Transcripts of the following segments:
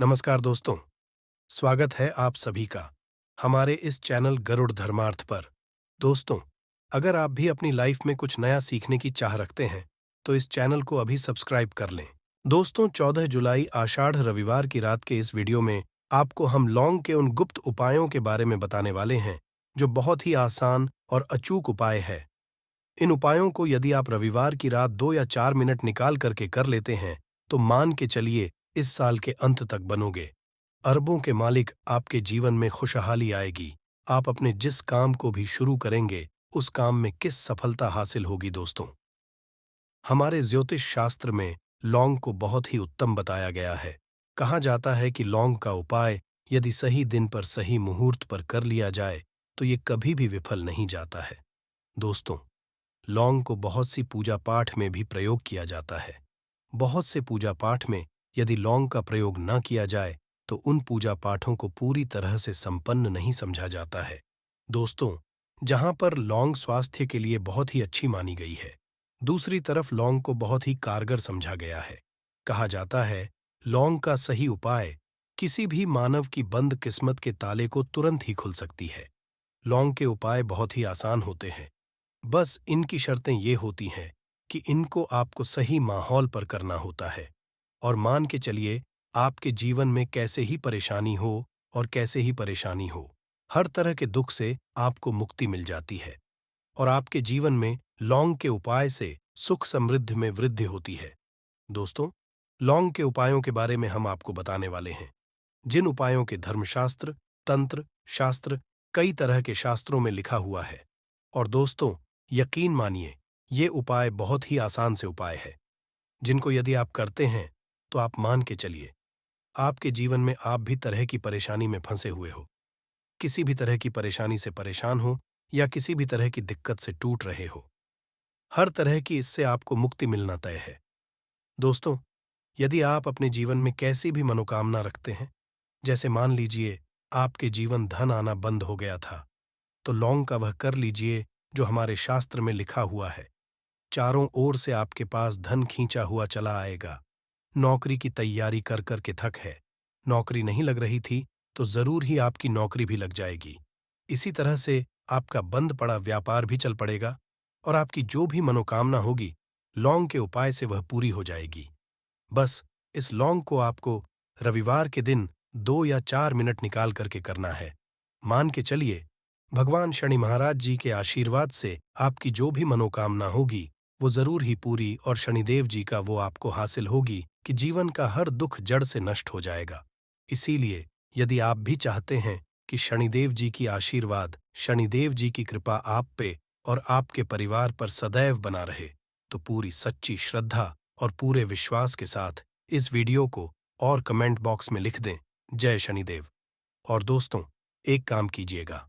नमस्कार दोस्तों, स्वागत है आप सभी का हमारे इस चैनल गरुड़ धर्मार्थ पर। दोस्तों, अगर आप भी अपनी लाइफ में कुछ नया सीखने की चाह रखते हैं, तो इस चैनल को अभी सब्सक्राइब कर लें। दोस्तों, 14 जुलाई आषाढ़ रविवार की रात के इस वीडियो में आपको हम लौंग के उन गुप्त उपायों के बारे में बताने वाले हैं, जो बहुत ही आसान और अचूक उपाय है। इन उपायों को यदि आप रविवार की रात 2 या 4 मिनट निकाल करके कर लेते हैं, तो मान के चलिए इस साल के अंत तक बनोगे। अरबों के मालिक आपके जीवन में खुशहाली आएगी। आप अपने जिस काम को भी शुरू करेंगे, उस काम में किस सफलता हासिल होगी दोस्तों। हमारे ज्योतिष शास्त्र में लौंग को बहुत ही उत्तम बताया गया है। कहा जाता है कि लौंग का उपाय यदि सही दिन पर सही मुहूर्त पर कर लिया जाए, तो ये कभी भी विफल नहीं जाता है। दोस्तों, लौंग को बहुत सी पूजा पाठ में भी प्रयोग किया जाता है। बहुत से पूजा पाठ में यदि लौंग का प्रयोग न किया जाए, तो उन पूजा पाठों को पूरी तरह से संपन्न नहीं समझा जाता है। दोस्तों, जहां पर लौंग स्वास्थ्य के लिए बहुत ही अच्छी मानी गई है, दूसरी तरफ लौंग को बहुत ही कारगर समझा गया है। कहा जाता है, लौंग का सही उपाय किसी भी मानव की बंद किस्मत के ताले को तुरंत ही खुल सकती है। लौंग के उपाय बहुत ही आसान होते हैं। बस इनकी शर्तें ये होती हैं कि इनको आपको सही माहौल पर करना होता है। और मान के चलिए, आपके जीवन में कैसे ही परेशानी हो और कैसे ही परेशानी हो, हर तरह के दुख से आपको मुक्ति मिल जाती है और आपके जीवन में लौंग के उपाय से सुख समृद्धि में वृद्धि होती है। दोस्तों, लौंग के उपायों के बारे में हम आपको बताने वाले हैं, जिन उपायों के धर्मशास्त्र, तंत्र शास्त्र, कई तरह के शास्त्रों में लिखा हुआ है। और दोस्तों, यकीन मानिए, ये उपाय बहुत ही आसान से उपाय है, जिनको यदि आप करते हैं, तो आप मान के चलिए, आपके जीवन में आप भी तरह की परेशानी में फंसे हुए हो, किसी भी तरह की परेशानी से परेशान हो या किसी भी तरह की दिक्कत से टूट रहे हो, हर तरह की इससे आपको मुक्ति मिलना तय है। दोस्तों, यदि आप अपने जीवन में कैसी भी मनोकामना रखते हैं, जैसे मान लीजिए आपके जीवन धन आना बंद हो गया था, तो लौंग का वह कर लीजिए जो हमारे शास्त्र में लिखा हुआ है। चारों ओर से आपके पास धन खींचा हुआ चला आएगा। नौकरी की तैयारी कर कर के थक है, नौकरी नहीं लग रही थी, तो जरूर ही आपकी नौकरी भी लग जाएगी। इसी तरह से आपका बंद पड़ा व्यापार भी चल पड़ेगा और आपकी जो भी मनोकामना होगी, लौंग के उपाय से वह पूरी हो जाएगी। बस इस लौंग को आपको रविवार के दिन 2 या 4 मिनट निकाल करके करना है। मान के चलिए, भगवान शनि महाराज जी के आशीर्वाद से आपकी जो भी मनोकामना होगी, वो जरूर ही पूरी और शनिदेव जी का वो आपको हासिल होगी कि जीवन का हर दुख जड़ से नष्ट हो जाएगा। इसीलिए यदि आप भी चाहते हैं कि शनिदेव जी की आशीर्वाद, शनिदेव जी की कृपा आप पे और आपके परिवार पर सदैव बना रहे, तो पूरी सच्ची श्रद्धा और पूरे विश्वास के साथ इस वीडियो को और कमेंट बॉक्स में लिख दें, जय शनिदेव। और दोस्तों, एक काम कीजिएगा,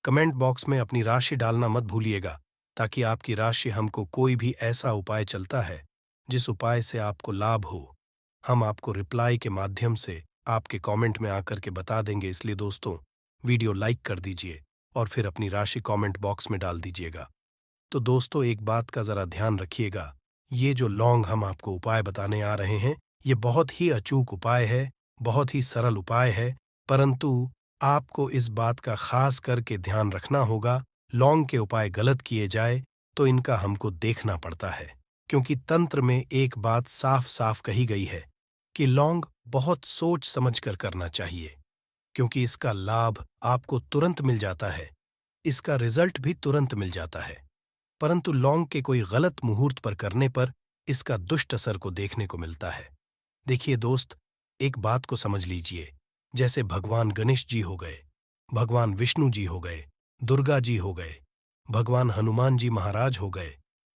कमेंट बॉक्स में अपनी राशि डालना मत भूलिएगा, ताकि आपकी राशि हमको कोई भी ऐसा उपाय चलता है जिस उपाय से आपको लाभ हो, हम आपको रिप्लाई के माध्यम से आपके कमेंट में आकर के बता देंगे। इसलिए दोस्तों, वीडियो लाइक कर दीजिए और फिर अपनी राशि कमेंट बॉक्स में डाल दीजिएगा। तो दोस्तों, एक बात का जरा ध्यान रखिएगा, ये जो लौंग हम आपको उपाय बताने आ रहे हैं, ये बहुत ही अचूक उपाय है, बहुत ही सरल उपाय है, परंतु आपको इस बात का खास करके ध्यान रखना होगा, लौंग के उपाय गलत किए जाए तो इनका हमको देखना पड़ता है। क्योंकि तंत्र में एक बात साफ साफ कही गई है कि लौंग बहुत सोच समझ कर करना चाहिए, क्योंकि इसका लाभ आपको तुरंत मिल जाता है, इसका रिजल्ट भी तुरंत मिल जाता है। परंतु लौंग के कोई गलत मुहूर्त पर करने पर इसका दुष्ट असर को देखने को मिलता है। देखिए दोस्त, एक बात को समझ लीजिए, जैसे भगवान गणेश जी हो गए, भगवान विष्णु जी हो गए, दुर्गा जी हो गए, भगवान हनुमान जी महाराज हो गए,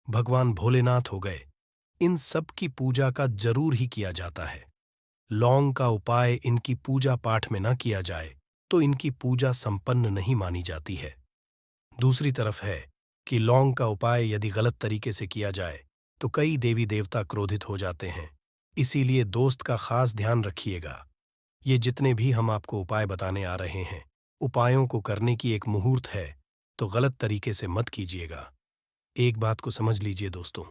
भगवान भोलेनाथ हो गए, इन सब की पूजा का जरूर ही किया जाता है। लौंग का उपाय इनकी पूजा पाठ में न किया जाए तो इनकी पूजा संपन्न नहीं मानी जाती है। दूसरी तरफ है कि लौंग का उपाय यदि गलत तरीके से किया जाए तो कई देवी देवता क्रोधित हो जाते हैं। इसीलिए दोस्त का खास ध्यान रखिएगा। ये जितने भी हम आपको उपाय बताने आ रहे हैं, उपायों को करने की एक मुहूर्त है, तो गलत तरीके से मत कीजिएगा। एक बात को समझ लीजिए दोस्तों,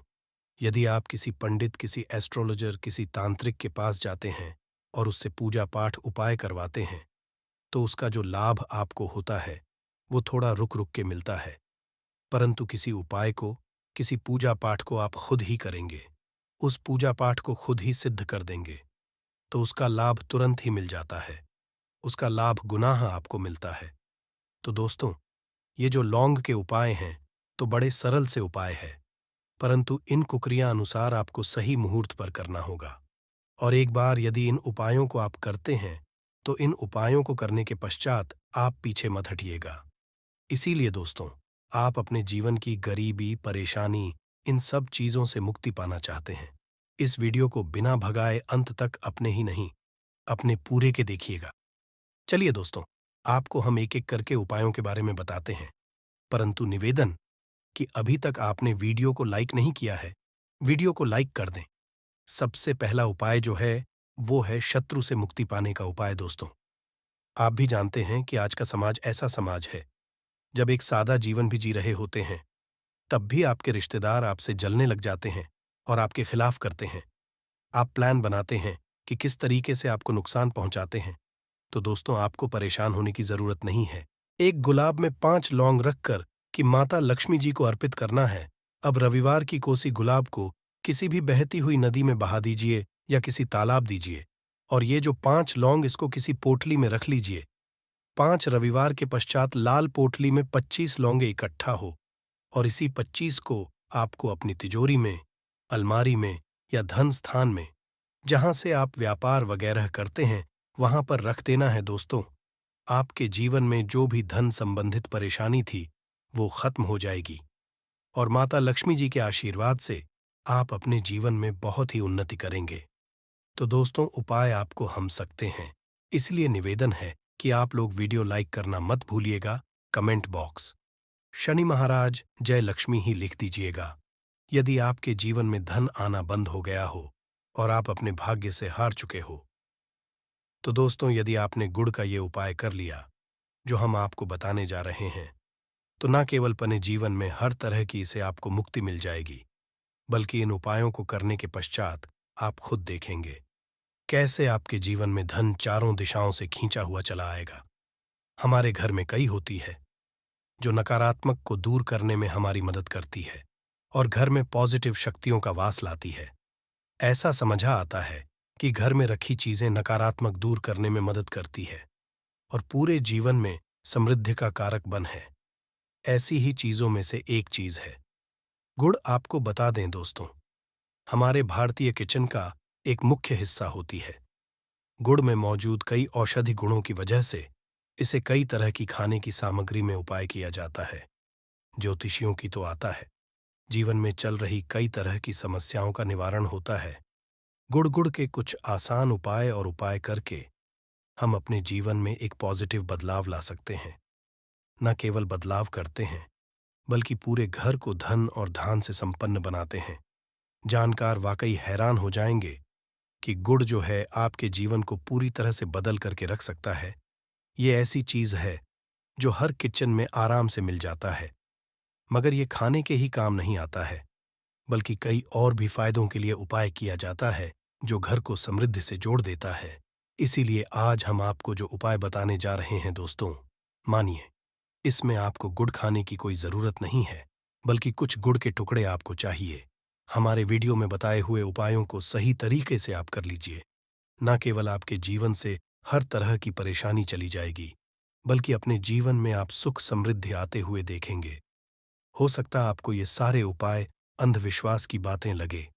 यदि आप किसी पंडित, किसी एस्ट्रोलॉजर, किसी तांत्रिक के पास जाते हैं, और उससे पूजा पाठ उपाय करवाते हैं, तो उसका जो लाभ आपको होता है वो थोड़ा रुक रुक के मिलता है। परंतु किसी उपाय को, किसी पूजा पाठ को आप खुद ही करेंगे, उस पूजा पाठ को खुद ही सिद्ध कर देंगे, तो उसका लाभ तुरंत ही मिल जाता है, उसका लाभ गुनाह आपको मिलता है। तो दोस्तों, ये जो लौंग के उपाय हैं तो बड़े सरल से उपाय है, परंतु इन कुकरियां अनुसार आपको सही मुहूर्त पर करना होगा। और एक बार यदि इन उपायों को आप करते हैं तो इन उपायों को करने के पश्चात आप पीछे मत हटिएगा। इसीलिए दोस्तों, आप अपने जीवन की गरीबी, परेशानी, इन सब चीजों से मुक्ति पाना चाहते हैं, इस वीडियो को बिना भगाए अंत तक अपने ही नहीं, अपने पूरे के देखिएगा। चलिए दोस्तों, आपको हम एक एक करके उपायों के बारे में बताते हैं, परंतु निवेदन कि अभी तक आपने वीडियो को लाइक नहीं किया है, वीडियो को लाइक कर दें। सबसे पहला उपाय जो है वो है शत्रु से मुक्ति पाने का उपाय। दोस्तों, आप भी जानते हैं कि आज का समाज ऐसा समाज है, जब एक सादा जीवन भी जी रहे होते हैं तब भी आपके रिश्तेदार आपसे जलने लग जाते हैं और आपके खिलाफ करते हैं। आप प्लान बनाते हैं कि किस तरीके से आपको नुकसान पहुंचाते हैं। तो दोस्तों, आपको परेशान होने की जरूरत नहीं है। एक गुलाब में 5 लौंग रखकर कि माता लक्ष्मी जी को अर्पित करना है। अब रविवार की कोसी गुलाब को किसी भी बहती हुई नदी में बहा दीजिए या किसी तालाब दीजिए, और ये जो 5 लौंग इसको किसी पोटली में रख लीजिए। 5 रविवार के पश्चात लाल पोटली में 25 लौंगे इकट्ठा हो, और इसी 25 को आपको अपनी तिजोरी में, अलमारी में या धन स्थान में, जहां से आप व्यापार वगैरह करते हैं, वहां पर रख देना है। दोस्तों, आपके जीवन में जो भी धन संबंधित परेशानी थी वो खत्म हो जाएगी, और माता लक्ष्मी जी के आशीर्वाद से आप अपने जीवन में बहुत ही उन्नति करेंगे। तो दोस्तों, उपाय आपको हम सकते हैं, इसलिए निवेदन है कि आप लोग वीडियो लाइक करना मत भूलिएगा। कमेंट बॉक्स शनि महाराज जय लक्ष्मी ही लिख दीजिएगा यदि आपके जीवन में धन आना बंद हो गया हो और आप अपने भाग्य से हार चुके हो। तो दोस्तों, यदि आपने गुड़ का ये उपाय कर लिया जो हम आपको बताने जा रहे हैं, तो न केवल अपने जीवन में हर तरह की इसे आपको मुक्ति मिल जाएगी, बल्कि इन उपायों को करने के पश्चात आप खुद देखेंगे कैसे आपके जीवन में धन चारों दिशाओं से खींचा हुआ चला आएगा। हमारे घर में कई होती है जो नकारात्मक को दूर करने में हमारी मदद करती है और घर में पॉजिटिव शक्तियों का वास लाती है। ऐसा समझा आता है कि घर में रखी चीजें नकारात्मक दूर करने में मदद करती है और पूरे जीवन में समृद्धि का कारक बन है। ऐसी ही चीजों में से एक चीज है गुड़। आपको बता दें दोस्तों, हमारे भारतीय किचन का एक मुख्य हिस्सा होती है। गुड़ में मौजूद कई औषधि गुणों की वजह से इसे कई तरह की खाने की सामग्री में उपाय किया जाता है। ज्योतिषियों की तो आता है, जीवन में चल रही कई तरह की समस्याओं का निवारण होता है। गुड़ के कुछ आसान उपाय और उपाय करके हम अपने जीवन में एक पॉजिटिव बदलाव ला सकते हैं। न केवल बदलाव करते हैं, बल्कि पूरे घर को धन और धान से संपन्न बनाते हैं। जानकार वाकई हैरान हो जाएंगे कि गुड़ जो है आपके जीवन को पूरी तरह से बदल करके रख सकता है। ये ऐसी चीज है जो हर किचन में आराम से मिल जाता है, मगर ये खाने के ही काम नहीं आता है, बल्कि कई और भी फायदों के लिए उपाय किया जाता है जो घर को समृद्धि से जोड़ देता है। इसीलिए आज हम आपको जो उपाय बताने जा रहे हैं दोस्तों, मानिए, इसमें आपको गुड़ खाने की कोई जरूरत नहीं है, बल्कि कुछ गुड़ के टुकड़े आपको चाहिए। हमारे वीडियो में बताए हुए उपायों को सही तरीके से आप कर लीजिए। न केवल आपके जीवन से हर तरह की परेशानी चली जाएगी, बल्कि अपने जीवन में आप सुख समृद्धि आते हुए देखेंगे। हो सकता है आपको ये सारे उपाय अंधविश्वास की बातें लगे,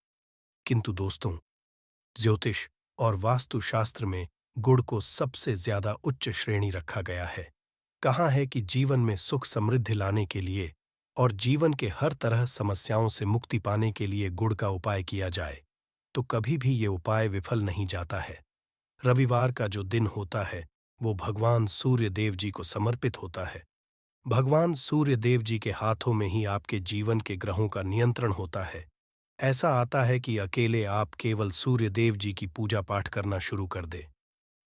किंतु दोस्तों, ज्योतिष और वास्तुशास्त्र में गुड़ को सबसे ज्यादा उच्च श्रेणी रखा गया है। कहा है कि जीवन में सुख समृद्धि लाने के लिए और जीवन के हर तरह समस्याओं से मुक्ति पाने के लिए गुड़ का उपाय किया जाए तो कभी भी ये उपाय विफल नहीं जाता है। रविवार का जो दिन होता है वो भगवान सूर्य देव जी को समर्पित होता है। भगवान सूर्य देव जी के हाथों में ही आपके जीवन के ग्रहों का नियंत्रण होता है। ऐसा आता है कि अकेले आप केवल सूर्य देव जी की पूजा पाठ करना शुरू कर दे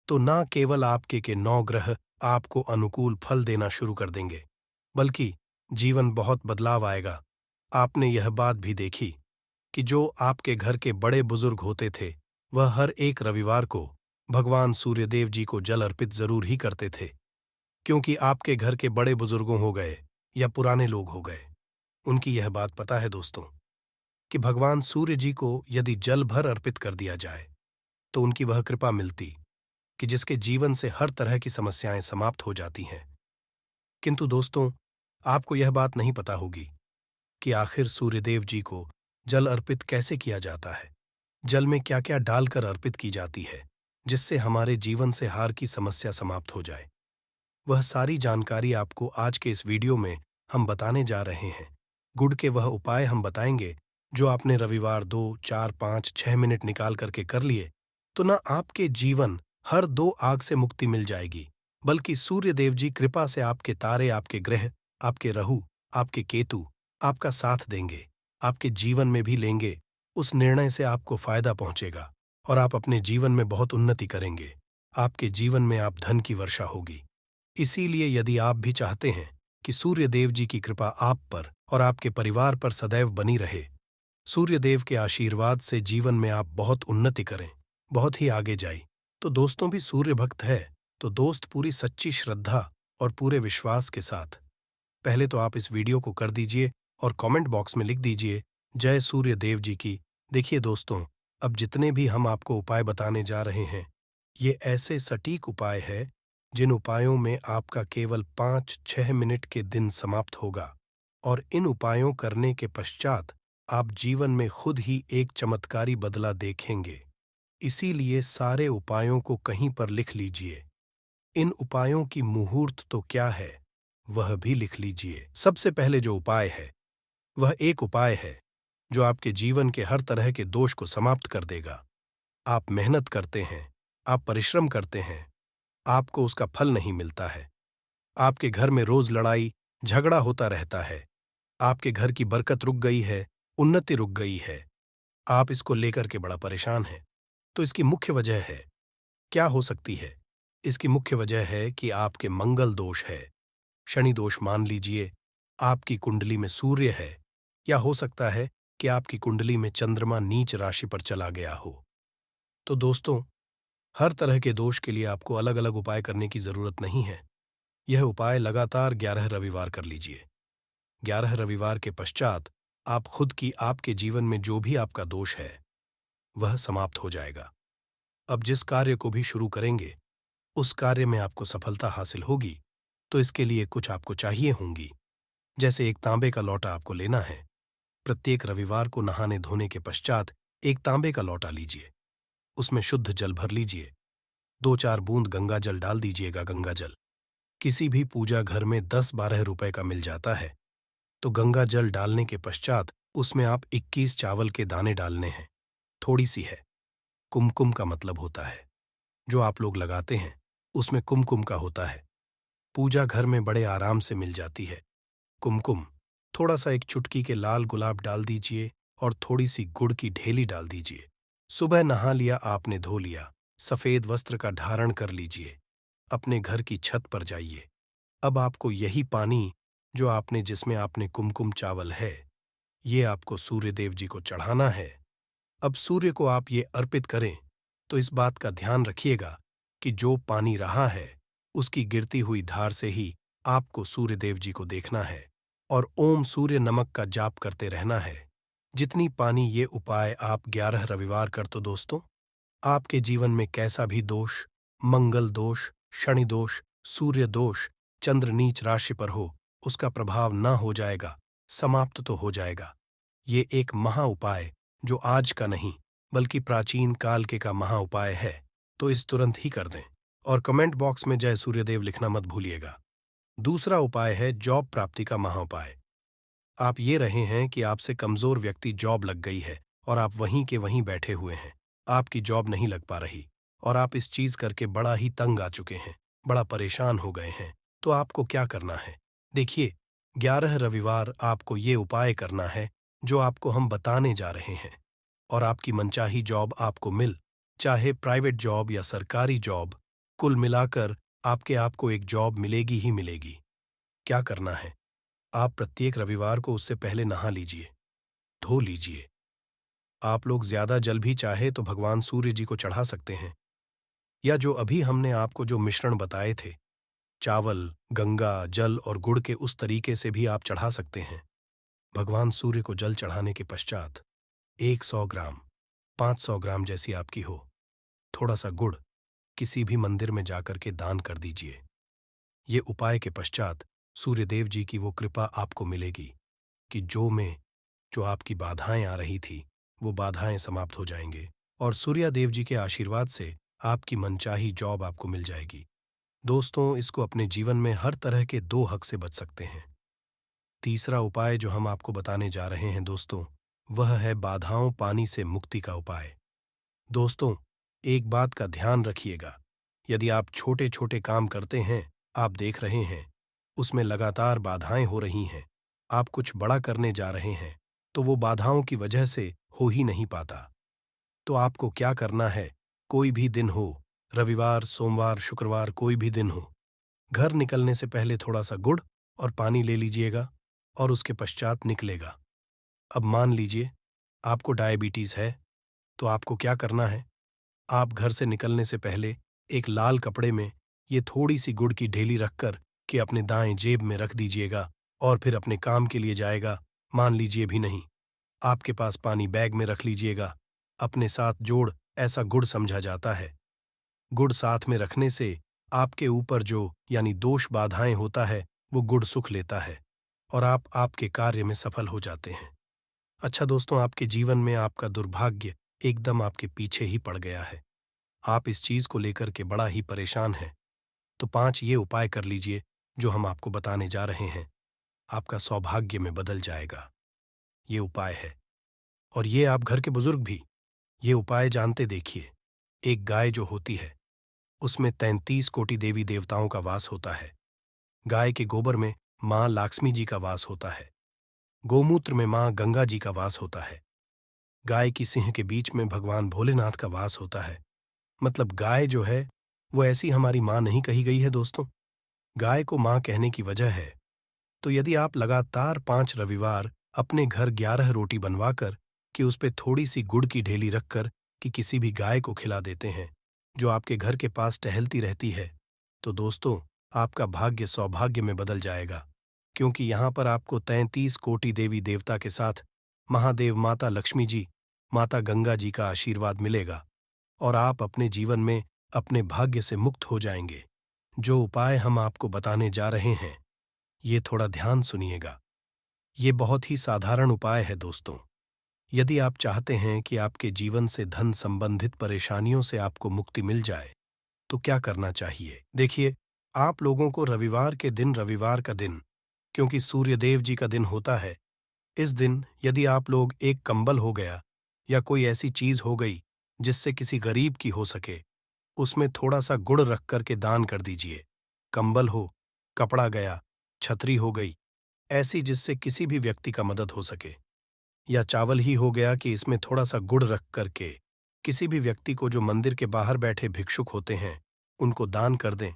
तो न केवल आपके के 9 ग्रह आपको अनुकूल फल देना शुरू कर देंगे, बल्कि जीवन बहुत बदलाव आएगा। आपने यह बात भी देखी कि जो आपके घर के बड़े बुजुर्ग होते थे, वह हर एक रविवार को भगवान सूर्यदेव जी को जल अर्पित जरूर ही करते थे, क्योंकि आपके घर के बड़े बुजुर्गों हो गए या पुराने लोग हो गए, उनकी यह बात पता है दोस्तों, कि भगवान सूर्य जी को यदि जल भर अर्पित कर दिया जाए तो उनकी वह कृपा मिलती कि जिसके जीवन से हर तरह की समस्याएं समाप्त हो जाती हैं। किंतु दोस्तों, आपको यह बात नहीं पता होगी कि आखिर सूर्यदेव जी को जल अर्पित कैसे किया जाता है। जल में क्या क्या डालकर अर्पित की जाती है जिससे हमारे जीवन से हार की समस्या समाप्त हो जाए। वह सारी जानकारी आपको आज के इस वीडियो में हम बताने जा रहे हैं। गुड़ के वह उपाय हम बताएंगे जो आपने रविवार 2, 4, 5, 6 मिनट निकाल करके कर लिए तो ना आपके जीवन हर दो आग से मुक्ति मिल जाएगी, बल्कि सूर्य देव जी कृपा से आपके तारे, आपके ग्रह, आपके राहु, आपके केतु आपका साथ देंगे, आपके जीवन में भी लेंगे। उस निर्णय से आपको फायदा पहुंचेगा और आप अपने जीवन में बहुत उन्नति करेंगे। आपके जीवन में आप धन की वर्षा होगी। इसीलिए यदि आप भी चाहते हैं कि सूर्यदेव जी की कृपा आप पर और आपके परिवार पर सदैव बनी रहे, सूर्यदेव के आशीर्वाद से जीवन में आप बहुत उन्नति करें, बहुत ही आगे जाए, तो दोस्तों भी सूर्य भक्त है तो दोस्त पूरी सच्ची श्रद्धा और पूरे विश्वास के साथ पहले तो आप इस वीडियो को कर दीजिए और कमेंट बॉक्स में लिख दीजिए जय सूर्य देव जी की। देखिए दोस्तों, अब जितने भी हम आपको उपाय बताने जा रहे हैं, ये ऐसे सटीक उपाय है जिन उपायों में आपका केवल 5-6 मिनट के दिन समाप्त होगा और इन उपायों करने के पश्चात आप जीवन में खुद ही एक चमत्कारी बदला देखेंगे। इसीलिए सारे उपायों को कहीं पर लिख लीजिए। इन उपायों की मुहूर्त तो क्या है, वह भी लिख लीजिए। सबसे पहले जो उपाय है वह एक उपाय है जो आपके जीवन के हर तरह के दोष को समाप्त कर देगा। आप मेहनत करते हैं, आप परिश्रम करते हैं, आपको उसका फल नहीं मिलता है, आपके घर में रोज लड़ाई झगड़ा होता रहता है, आपके घर की बरकत रुक गई है, उन्नति रुक गई है, आप इसको लेकर के बड़ा परेशान हैं। तो इसकी मुख्य वजह है, क्या हो सकती है? इसकी मुख्य वजह है कि आपके मंगल दोष है, शनि दोष मान लीजिए, आपकी कुंडली में सूर्य है, या हो सकता है कि आपकी कुंडली में चंद्रमा नीच राशि पर चला गया हो। तो दोस्तों, हर तरह के दोष के लिए आपको अलग अलग उपाय करने की जरूरत नहीं है। यह उपाय लगातार 11 रविवार कर लीजिए। 11 रविवार के पश्चात आप खुद की आपके जीवन में जो भी आपका दोष है वह समाप्त हो जाएगा। अब जिस कार्य को भी शुरू करेंगे उस कार्य में आपको सफलता हासिल होगी, तो इसके लिए कुछ आपको चाहिए होंगी। जैसे एक तांबे का लोटा आपको लेना है। प्रत्येक रविवार को नहाने धोने के पश्चात एक तांबे का लोटा लीजिए, उसमें शुद्ध जल भर लीजिए, 2-4 बूंद गंगा जल डाल दीजिएगा। गंगा जल किसी भी पूजा घर में 10-12 रुपए का मिल जाता है। तो गंगा जल डालने के पश्चात उसमें आप 21 चावल के दाने डालने हैं। थोड़ी सी है, कुमकुम का मतलब होता है, जो आप लोग लगाते हैं उसमें कुमकुम का होता है। पूजा घर में बड़े आराम से मिल जाती है। कुमकुम थोड़ा सा एक चुटकी के लाल गुलाब डाल दीजिए और थोड़ी सी गुड़ की ढेली डाल दीजिए। सुबह नहा लिया आपने, धो लिया, सफेद वस्त्र का धारण कर लीजिए, अपने घर की छत पर जाइए। अब आपको यही पानी जो आपने जिसमें आपने कुमकुम चावल है, ये आपको सूर्यदेव जी को चढ़ाना है। अब सूर्य को आप ये अर्पित करें तो इस बात का ध्यान रखिएगा कि जो पानी रहा है उसकी गिरती हुई धार से ही आपको सूर्यदेव जी को देखना है और ओम सूर्य नमक का जाप करते रहना है। जितनी पानी ये उपाय आप 11 रविवार कर, तो दोस्तों आपके जीवन में कैसा भी दोष, मंगल दोष, शनि दोष, सूर्य दोष, चंद्र नीच राशि पर हो, उसका प्रभाव न हो जाएगा, समाप्त तो हो जाएगा। ये एक महा उपाय जो आज का नहीं बल्कि प्राचीन काल के का महा उपाय है, तो इस तुरंत ही कर दें और कमेंट बॉक्स में जय सूर्यदेव लिखना मत भूलिएगा। दूसरा उपाय है जॉब प्राप्ति का महा उपाय। आप ये रहे हैं कि आपसे कमजोर व्यक्ति जॉब लग गई है और आप वहीं के वहीं बैठे हुए हैं, आपकी जॉब नहीं लग पा रही और आप इस चीज करके बड़ा ही तंग आ चुके हैं, बड़ा परेशान हो गए हैं। तो आपको क्या करना है? देखिए, 11 रविवार आपको ये उपाय करना है जो आपको हम बताने जा रहे हैं और आपकी मनचाही जॉब आपको मिल, चाहे प्राइवेट जॉब या सरकारी जॉब, कुल मिलाकर आपके आपको एक जॉब मिलेगी ही मिलेगी। क्या करना है? आप प्रत्येक रविवार को उससे पहले नहा लीजिए, धो लीजिए। आप लोग ज्यादा जल भी चाहे तो भगवान सूर्य जी को चढ़ा सकते हैं। या जो अभी हमने आपको जो मिश्रण बताए थे, चावल, गंगा, जल और गुड़ के, उस तरीके से भी आप चढ़ा सकते हैं। भगवान सूर्य को जल चढ़ाने के पश्चात 100 ग्राम, 500 ग्राम जैसी आपकी हो, थोड़ा-सा गुड़ किसी भी मंदिर में जाकर के दान कर दीजिए। ये उपाय के पश्चात सूर्यदेव जी की वो कृपा आपको मिलेगी कि जो आपकी बाधाएं आ रही थी, वो बाधाएं समाप्त हो जाएंगे और सूर्यदेव जी के आशीर्वाद से आपकी मनचाही जॉब आपको मिल जाएगी। दोस्तों, इसको अपने जीवन में हर तरह के 2 हक से बच सकते हैं। तीसरा उपाय जो हम आपको बताने जा रहे हैं दोस्तों, वह है बाधाओं पानी से मुक्ति का उपाय। दोस्तों, एक बात का ध्यान रखिएगा, यदि आप छोटे-छोटे काम करते हैं, आप देख रहे हैं, उसमें लगातार बाधाएं हो रही हैं, आप कुछ बड़ा करने जा रहे हैं, तो वो बाधाओं की वजह से हो ही नहीं पाता। तो आपको क्या करना है, कोई भी दिन हो, रविवार, सोमवार, शुक्रवार, कोई भी दिन हो, घर निकलने से पहले थोड़ा-सा गुड़ और पानी ले लीजिएगा और उसके पश्चात निकलेगा। अब मान लीजिए, आपको डायबिटीज़ है, तो आपको क्या करना है, आप घर से निकलने से पहले एक लाल कपड़े में ये थोड़ी-सी गुड़ की ढेली रखकर के अपने दाएँ जेब में रख दीजिएगा और फिर अपने काम के लिए जाएगा, मान लीजिए भी नहीं, आपके पास पानी बैग में रख लीजिएगा, अपने साथ जोड़ ऐसा गुड़ समझा जाता है। गुड़ साथ में रखने से आपके ऊपर जो यानी दोष बाधाएं होता है, वो गुड़ सुख लेता है और आप आपके कार्य में सफल हो जाते हैं। अच्छा दोस्तों, आपके जीवन में आपका दुर्भाग्य एकदम आपके पीछे ही पड़ गया है। आप इस चीज को लेकर के बड़ा ही परेशान हैं, तो 5 ये उपाय कर लीजिए जो हम आपको बताने जा रहे हैं। आपका सौभाग्य में बदल जाएगा। ये उपाय है और ये आप घर के बुजुर्ग भी ये उपाय जानते देखिए। एक गाय जो होती है, उसमें 33 कोटि देवी देवताओं का वास होता है। गाय के गोबर में माँ लाक्ष्मी जी का वास होता है। गोमूत्र में माँ गंगा जी का वास होता है। गाय की सिंह के बीच में भगवान भोलेनाथ का वास होता है। मतलब गाय जो है, वो ऐसी हमारी माँ नहीं कही गई है दोस्तों। गाय को माँ कहने की वजह है, तो यदि आप लगातार 5 रविवार अपने घर 11 रोटी बनवाकर कि उस पे थोड़ी सी गुड़ की ढेली रखकर कि किसी भी गाय को खिला देते हैं, जो आपके घर के पास टहलती रहती है, तो दोस्तों, आपका भाग्य सौभाग्य में बदल जाएगा, क्योंकि यहाँ पर आपको 33 कोटि देवी देवता के साथ महादेव माता लक्ष्मी जी, माता गंगा जी का आशीर्वाद मिलेगा और आप अपने जीवन में अपने भाग्य से मुक्त हो जाएंगे। जो उपाय हम आपको बताने जा रहे हैं, ये थोड़ा ध्यान सुनिएगा। ये बहुत ही साधारण उपाय है दोस्तों। यदि आप चाहते हैं कि आपके जीवन से धन संबंधित परेशानियों से आपको मुक्ति मिल जाए, तो क्या करना चाहिए? देखिए, आप लोगों को रविवार का दिन, क्योंकि सूर्यदेव जी का दिन होता है, इस दिन यदि आप लोग एक कंबल हो गया या कोई ऐसी चीज हो गई जिससे किसी गरीब की हो सके, उसमें थोड़ा सा गुड़ रख करके दान कर दीजिए। कंबल हो, कपड़ा गया, छतरी हो गई, ऐसी जिससे किसी भी व्यक्ति का मदद हो सके, या चावल ही हो गया कि इसमें थोड़ा सा गुड़ रख करके किसी भी व्यक्ति को जो मंदिर के बाहर बैठे भिक्षुक होते हैं, उनको दान कर दें,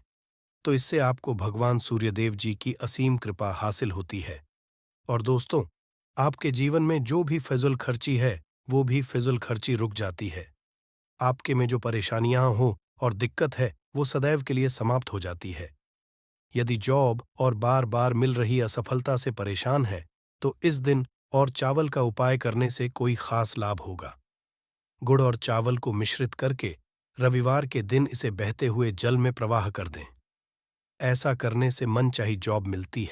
तो इससे आपको भगवान सूर्यदेव जी की असीम कृपा हासिल होती है। और दोस्तों, आपके जीवन में जो भी फिजूल खर्ची है, वो भी फिजूल खर्ची रुक जाती है। आपके में जो परेशानियां हो और दिक्कत है, वो सदैव के लिए समाप्त हो जाती है। यदि जॉब और बार बार मिल रही असफलता से परेशान है, तो इस दिन और चावल का उपाय करने से कोई खास लाभ होगा। गुड़ और चावल को मिश्रित करके रविवार के दिन इसे बहते हुए जल में प्रवाह कर दें। ऐसा करने से मनचाही जॉब मिलती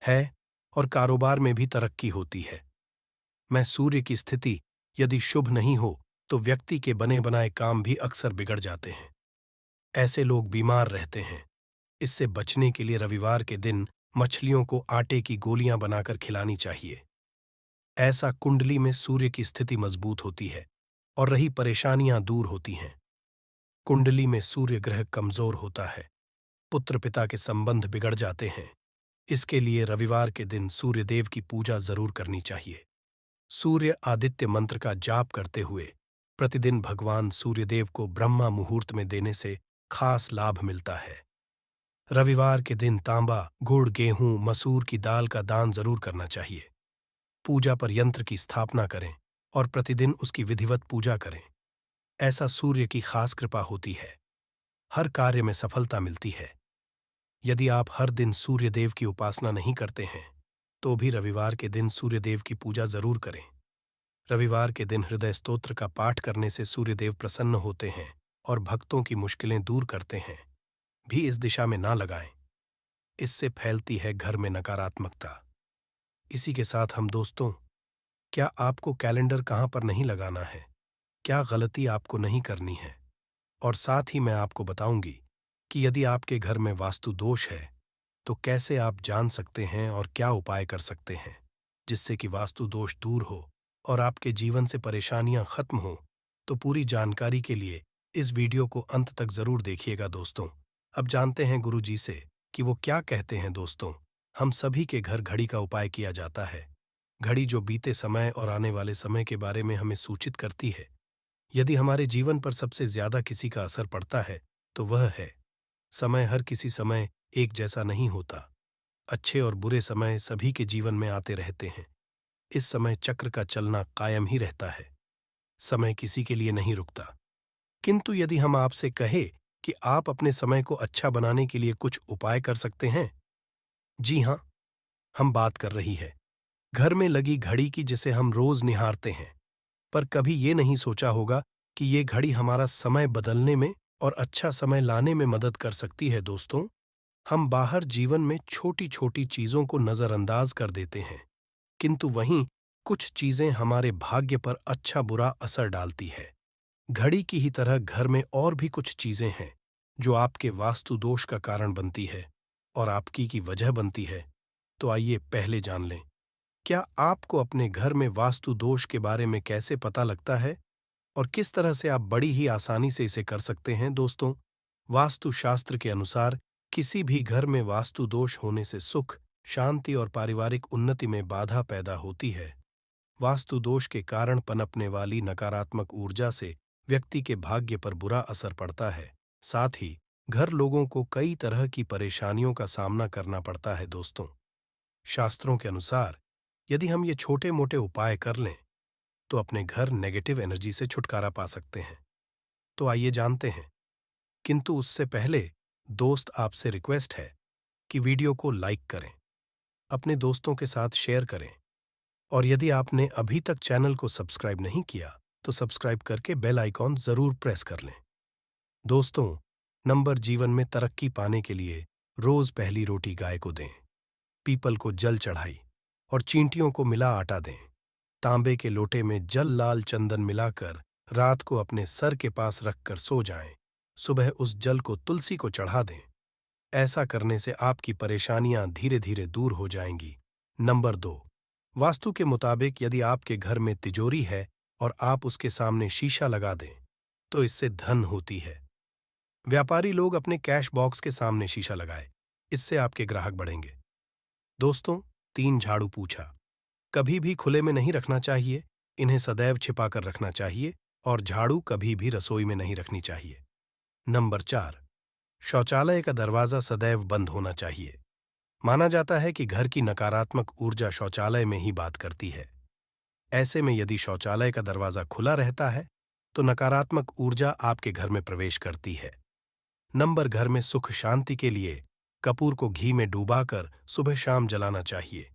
है और कारोबार में भी तरक्की होती है। मैं सूर्य की स्थिति यदि शुभ नहीं हो, तो व्यक्ति के बने बनाए काम भी अक्सर बिगड़ जाते हैं। ऐसे लोग बीमार रहते हैं। इससे बचने के लिए रविवार के दिन मछलियों को आटे की गोलियां बनाकर खिलानी चाहिए। ऐसा कुंडली में सूर्य की स्थिति मजबूत होती है और रही परेशानियां दूर होती हैं। कुंडली में सूर्य ग्रह कमजोर होता है, पुत्र पिता के संबंध बिगड़ जाते हैं। इसके लिए रविवार के दिन सूर्यदेव की पूजा जरूर करनी चाहिए। सूर्य आदित्य मंत्र का जाप करते हुए प्रतिदिन भगवान सूर्यदेव को ब्रह्मा मुहूर्त में देने से खास लाभ मिलता है। रविवार के दिन तांबा, गुड़, गेहूं, मसूर की दाल का दान जरूर करना चाहिए। पूजा पर यंत्र की स्थापना करें और प्रतिदिन उसकी विधिवत पूजा करें। ऐसा सूर्य की खास कृपा होती है। हर कार्य में सफलता मिलती है। यदि आप हर दिन सूर्यदेव की उपासना नहीं करते हैं, तो भी रविवार के दिन सूर्यदेव की पूजा जरूर करें। रविवार के दिन हृदय स्तोत्र का पाठ करने से सूर्यदेव प्रसन्न होते हैं और भक्तों की मुश्किलें दूर करते हैं। भी इस दिशा में ना लगाएं, इससे फैलती है घर में नकारात्मकता। इसी के साथ हम दोस्तों, क्या आपको कैलेंडर कहाँ पर नहीं लगाना है, क्या गलती आपको नहीं करनी है, और साथ ही मैं आपको बताऊंगी कि यदि आपके घर में वास्तु दोष है तो कैसे आप जान सकते हैं और क्या उपाय कर सकते हैं जिससे कि वास्तु दोष दूर हो और आपके जीवन से परेशानियां खत्म हो। तो पूरी जानकारी के लिए इस वीडियो को अंत तक जरूर देखिएगा दोस्तों। अब जानते हैं गुरु जी से कि वो क्या कहते हैं। दोस्तों, हम सभी के घर घड़ी का उपाय किया जाता है। घड़ी जो बीते समय और आने वाले समय के बारे में हमें सूचित करती है। यदि हमारे जीवन पर सबसे ज्यादा किसी का असर पड़ता है तो वह है समय। हर किसी समय एक जैसा नहीं होता। अच्छे और बुरे समय सभी के जीवन में आते रहते हैं। इस समय चक्र का चलना कायम ही रहता है। समय किसी के लिए नहीं रुकता। किंतु यदि हम आपसे कहे कि आप अपने समय को अच्छा बनाने के लिए कुछ उपाय कर सकते हैं, जी हां, हम बात कर रही है घर में लगी घड़ी की जिसे हम रोज निहारते हैं। पर कभी ये नहीं सोचा होगा कि ये घड़ी हमारा समय बदलने में और अच्छा समय लाने में मदद कर सकती है। दोस्तों, हम बाहर जीवन में छोटी छोटी चीजों को नजरअंदाज कर देते हैं, किंतु वहीं कुछ चीजें हमारे भाग्य पर अच्छा बुरा असर डालती है। घड़ी की ही तरह घर में और भी कुछ चीजें हैं जो आपके वास्तु दोष का कारण बनती है और आपकी की वजह बनती है। तो आइए पहले जान लें, क्या आपको अपने घर में वास्तु दोष के बारे में कैसे पता लगता है और किस तरह से आप बड़ी ही आसानी से इसे कर सकते हैं। दोस्तों, वास्तु शास्त्र के अनुसार किसी भी घर में वास्तु दोष होने से सुख, शांति और पारिवारिक उन्नति में बाधा पैदा होती है। वास्तु दोष के कारण पनपने वाली नकारात्मक ऊर्जा से व्यक्ति के भाग्य पर बुरा असर पड़ता है। साथ ही घर लोगों को कई तरह की परेशानियों का सामना करना पड़ता है। दोस्तों, शास्त्रों के अनुसार यदि हम ये छोटे मोटे उपाय कर लें तो अपने घर नेगेटिव एनर्जी से छुटकारा पा सकते हैं। तो आइए जानते हैं, किंतु उससे पहले दोस्त आपसे रिक्वेस्ट है कि वीडियो को लाइक करें, अपने दोस्तों के साथ शेयर करें, और यदि आपने अभी तक चैनल को सब्सक्राइब नहीं किया तो सब्सक्राइब करके बेल आइकॉन जरूर प्रेस कर लें। दोस्तों, नंबर जीवन में तरक्की पाने के लिए रोज पहली रोटी गाय को दें, पीपल को जल चढ़ाई और चींटियों को मिला आटा दें। तांबे के लोटे में जल लाल चंदन मिलाकर रात को अपने सर के पास रखकर सो जाएं। सुबह उस जल को तुलसी को चढ़ा दें। ऐसा करने से आपकी परेशानियां धीरे धीरे दूर हो जाएंगी। नंबर 2, वास्तु के मुताबिक यदि आपके घर में तिजोरी है और आप उसके सामने शीशा लगा दें तो इससे धन होती है। व्यापारी लोग अपने कैश बॉक्स के सामने शीशा लगाए, इससे आपके ग्राहक बढ़ेंगे। दोस्तों, 3 झाड़ू पूछा कभी भी खुले में नहीं रखना चाहिए, इन्हें सदैव छिपाकर रखना चाहिए और झाड़ू कभी भी रसोई में नहीं रखनी चाहिए। नंबर 4, शौचालय का दरवाजा सदैव बंद होना चाहिए। माना जाता है कि घर की नकारात्मक ऊर्जा शौचालय में ही बात करती है। ऐसे में यदि शौचालय का दरवाजा खुला रहता है तो नकारात्मक ऊर्जा आपके घर में प्रवेश करती है। नंबर, घर में सुख शांति के लिए कपूर को घी में डूबाकर सुबह शाम जलाना चाहिए।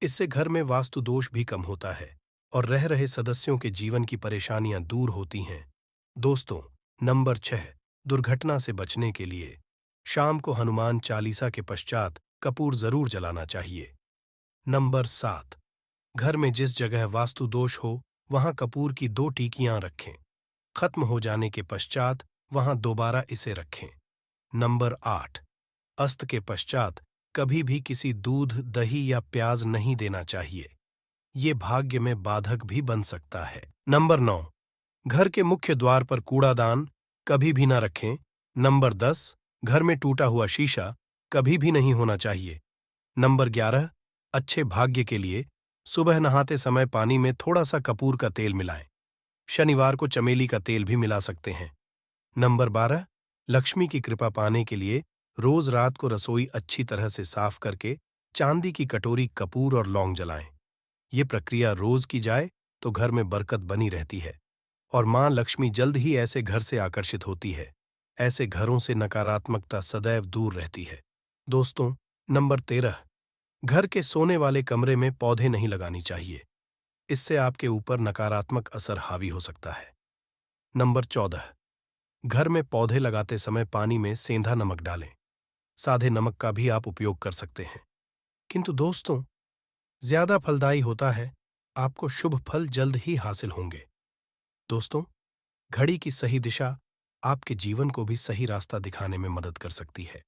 इससे घर में वास्तु दोष भी कम होता है और रह रहे सदस्यों के जीवन की परेशानियां दूर होती हैं। दोस्तों, नंबर 6, दुर्घटना से बचने के लिए शाम को हनुमान चालीसा के पश्चात कपूर जरूर जलाना चाहिए। नंबर 7, घर में जिस जगह वास्तु दोष हो वहां कपूर की 2 टीकियां रखें। खत्म हो जाने के पश्चात वहां दोबारा इसे रखें। नंबर 8, अस्त के पश्चात कभी भी किसी दूध, दही या प्याज नहीं देना चाहिए। ये भाग्य में बाधक भी बन सकता है। नंबर 9, घर के मुख्य द्वार पर कूड़ादान कभी भी ना रखें। नंबर 10, घर में टूटा हुआ शीशा कभी भी नहीं होना चाहिए। नंबर 11, अच्छे भाग्य के लिए सुबह नहाते समय पानी में थोड़ा सा कपूर का तेल मिलाएं। शनिवार को चमेली का तेल भी मिला सकते हैं। नंबर 12, लक्ष्मी की कृपा पाने के लिए रोज रात को रसोई अच्छी तरह से साफ करके चांदी की कटोरी कपूर और लौंग जलाएं। ये प्रक्रिया रोज की जाए तो घर में बरकत बनी रहती है और मां लक्ष्मी जल्द ही ऐसे घर से आकर्षित होती है। ऐसे घरों से नकारात्मकता सदैव दूर रहती है। दोस्तों, नंबर 13, घर के सोने वाले कमरे में पौधे नहीं लगानी चाहिए। इससे आपके ऊपर नकारात्मक असर हावी हो सकता है। नंबर 14, घर में पौधे लगाते समय पानी में सेंधा नमक डालें। सादे नमक का भी आप उपयोग कर सकते हैं, किंतु दोस्तों, ज्यादा फलदायी होता है, आपको शुभ फल जल्द ही हासिल होंगे। दोस्तों, घड़ी की सही दिशा आपके जीवन को भी सही रास्ता दिखाने में मदद कर सकती है।